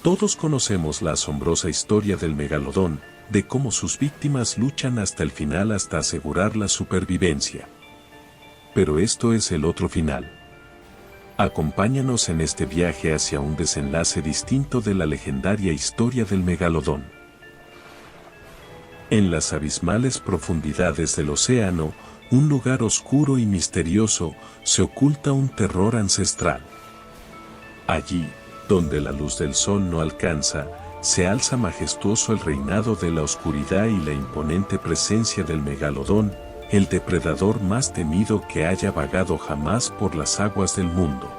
Todos conocemos la asombrosa historia del megalodón, de cómo sus víctimas luchan hasta el final hasta asegurar la supervivencia. Pero esto es el otro final. Acompáñanos en este viaje hacia un desenlace distinto de la legendaria historia del megalodón. En las abismales profundidades del océano, un lugar oscuro y misterioso, se oculta un terror ancestral. Allí, donde la luz del sol no alcanza, se alza majestuoso el reinado de la oscuridad y la imponente presencia del megalodón, el depredador más temido que haya vagado jamás por las aguas del mundo.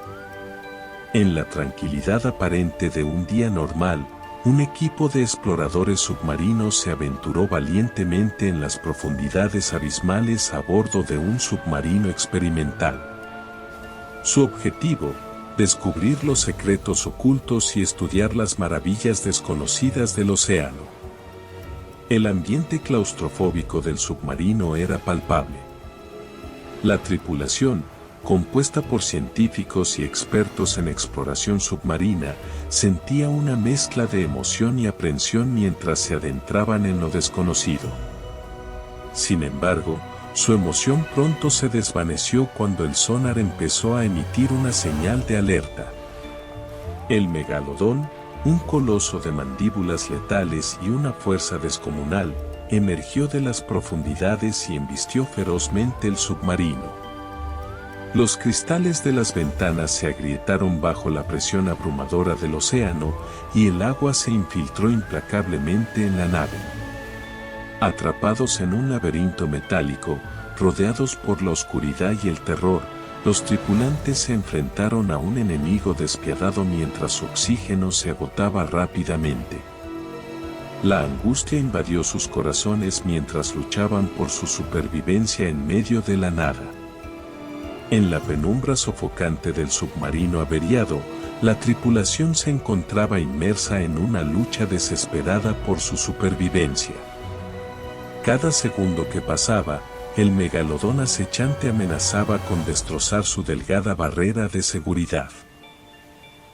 En la tranquilidad aparente de un día normal, un equipo de exploradores submarinos se aventuró valientemente en las profundidades abismales a bordo de un submarino experimental. Su objetivo, descubrir los secretos ocultos y estudiar las maravillas desconocidas del océano. El ambiente claustrofóbico del submarino era palpable. La tripulación, compuesta por científicos y expertos en exploración submarina, sentía una mezcla de emoción y aprensión mientras se adentraban en lo desconocido. Sin embargo, su emoción pronto se desvaneció cuando el sonar empezó a emitir una señal de alerta. El megalodón, un coloso de mandíbulas letales y una fuerza descomunal, emergió de las profundidades y embistió ferozmente el submarino. Los cristales de las ventanas se agrietaron bajo la presión abrumadora del océano y el agua se infiltró implacablemente en la nave. Atrapados en un laberinto metálico, rodeados por la oscuridad y el terror, los tripulantes se enfrentaron a un enemigo despiadado mientras su oxígeno se agotaba rápidamente. La angustia invadió sus corazones mientras luchaban por su supervivencia en medio de la nada. En la penumbra sofocante del submarino averiado, la tripulación se encontraba inmersa en una lucha desesperada por su supervivencia. Cada segundo que pasaba, el megalodón acechante amenazaba con destrozar su delgada barrera de seguridad.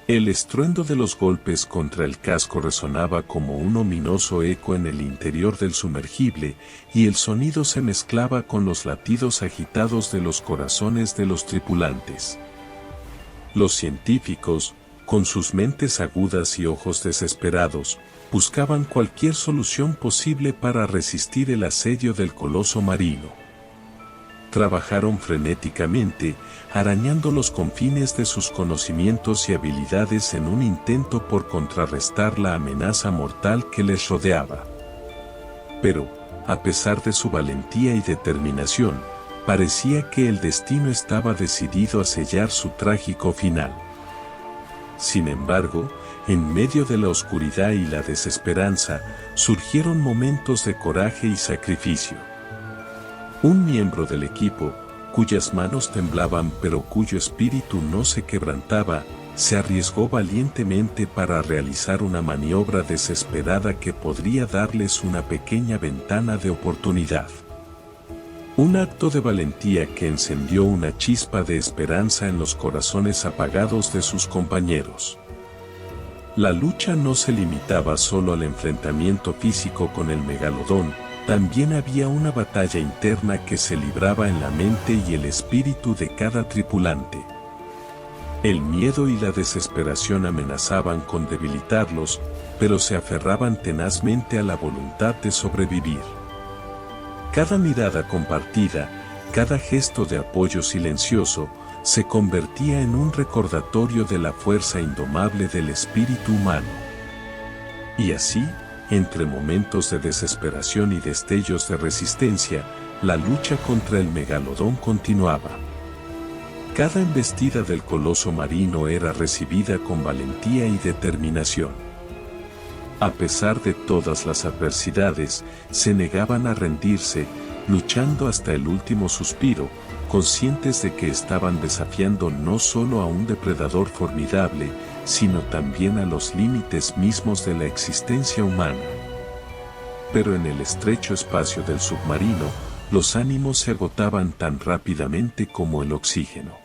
El estruendo de los golpes contra el casco resonaba como un ominoso eco en el interior del sumergible, y el sonido se mezclaba con los latidos agitados de los corazones de los tripulantes. Los científicos, con sus mentes agudas y ojos desesperados, buscaban cualquier solución posible para resistir el asedio del coloso marino. Trabajaron frenéticamente, arañando los confines de sus conocimientos y habilidades en un intento por contrarrestar la amenaza mortal que les rodeaba. Pero, a pesar de su valentía y determinación, parecía que el destino estaba decidido a sellar su trágico final. Sin embargo, en medio de la oscuridad y la desesperanza, surgieron momentos de coraje y sacrificio. Un miembro del equipo, cuyas manos temblaban pero cuyo espíritu no se quebrantaba, se arriesgó valientemente para realizar una maniobra desesperada que podría darles una pequeña ventana de oportunidad. Un acto de valentía que encendió una chispa de esperanza en los corazones apagados de sus compañeros. La lucha no se limitaba solo al enfrentamiento físico con el megalodón, también había una batalla interna que se libraba en la mente y el espíritu de cada tripulante. El miedo y la desesperación amenazaban con debilitarlos, pero se aferraban tenazmente a la voluntad de sobrevivir. Cada mirada compartida, cada gesto de apoyo silencioso, se convertía en un recordatorio de la fuerza indomable del espíritu humano. Y así, entre momentos de desesperación y destellos de resistencia, la lucha contra el megalodón continuaba. Cada embestida del coloso marino era recibida con valentía y determinación. A pesar de todas las adversidades, se negaban a rendirse, luchando hasta el último suspiro, conscientes de que estaban desafiando no solo a un depredador formidable, sino también a los límites mismos de la existencia humana. Pero en el estrecho espacio del submarino, los ánimos se agotaban tan rápidamente como el oxígeno.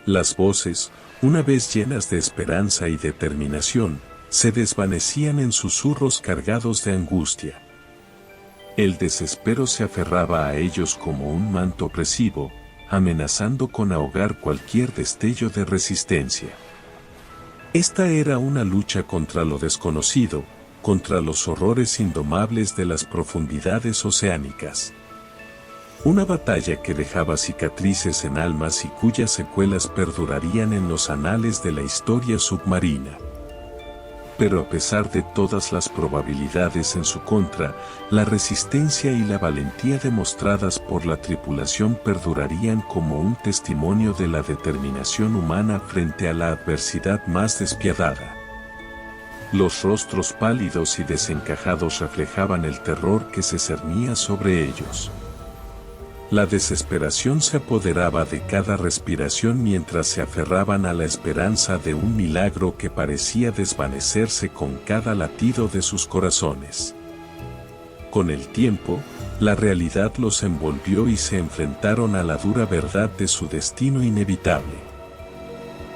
Las voces, una vez llenas de esperanza y determinación, se desvanecían en susurros cargados de angustia. El desespero se aferraba a ellos como un manto opresivo, amenazando con ahogar cualquier destello de resistencia. Esta era una lucha contra lo desconocido, contra los horrores indomables de las profundidades oceánicas. Una batalla que dejaba cicatrices en almas y cuyas secuelas perdurarían en los anales de la historia submarina. Pero a pesar de todas las probabilidades en su contra, la resistencia y la valentía demostradas por la tripulación perdurarían como un testimonio de la determinación humana frente a la adversidad más despiadada. Los rostros pálidos y desencajados reflejaban el terror que se cernía sobre ellos. La desesperación se apoderaba de cada respiración mientras se aferraban a la esperanza de un milagro que parecía desvanecerse con cada latido de sus corazones. Con el tiempo, la realidad los envolvió y se enfrentaron a la dura verdad de su destino inevitable.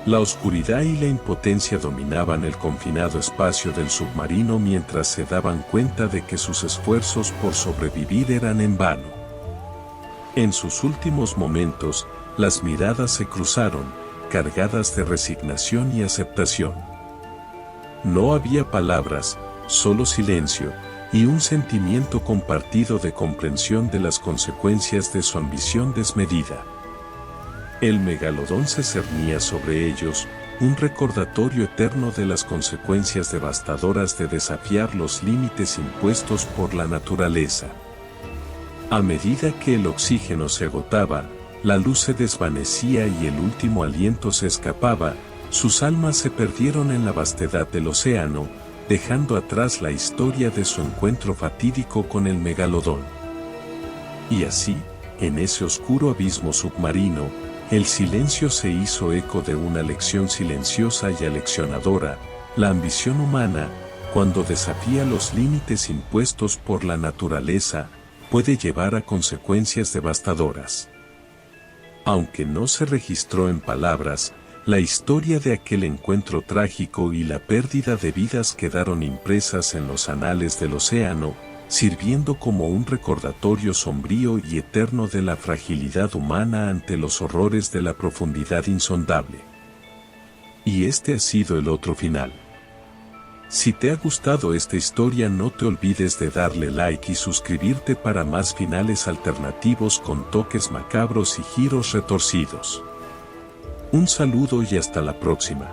La oscuridad y la impotencia dominaban el confinado espacio del submarino mientras se daban cuenta de que sus esfuerzos por sobrevivir eran en vano. En sus últimos momentos, las miradas se cruzaron, cargadas de resignación y aceptación. No había palabras, solo silencio, y un sentimiento compartido de comprensión de las consecuencias de su ambición desmedida. El megalodón se cernía sobre ellos, un recordatorio eterno de las consecuencias devastadoras de desafiar los límites impuestos por la naturaleza. A medida que el oxígeno se agotaba, la luz se desvanecía y el último aliento se escapaba, sus almas se perdieron en la vastedad del océano, dejando atrás la historia de su encuentro fatídico con el megalodón. Y así, en ese oscuro abismo submarino, el silencio se hizo eco de una lección silenciosa y aleccionadora: la ambición humana, cuando desafía los límites impuestos por la naturaleza, puede llevar a consecuencias devastadoras. Aunque no se registró en palabras, la historia de aquel encuentro trágico y la pérdida de vidas quedaron impresas en los anales del océano, sirviendo como un recordatorio sombrío y eterno de la fragilidad humana ante los horrores de la profundidad insondable. Y este ha sido el otro final. Si te ha gustado esta historia, no te olvides de darle like y suscribirte para más finales alternativos con toques macabros y giros retorcidos. Un saludo y hasta la próxima.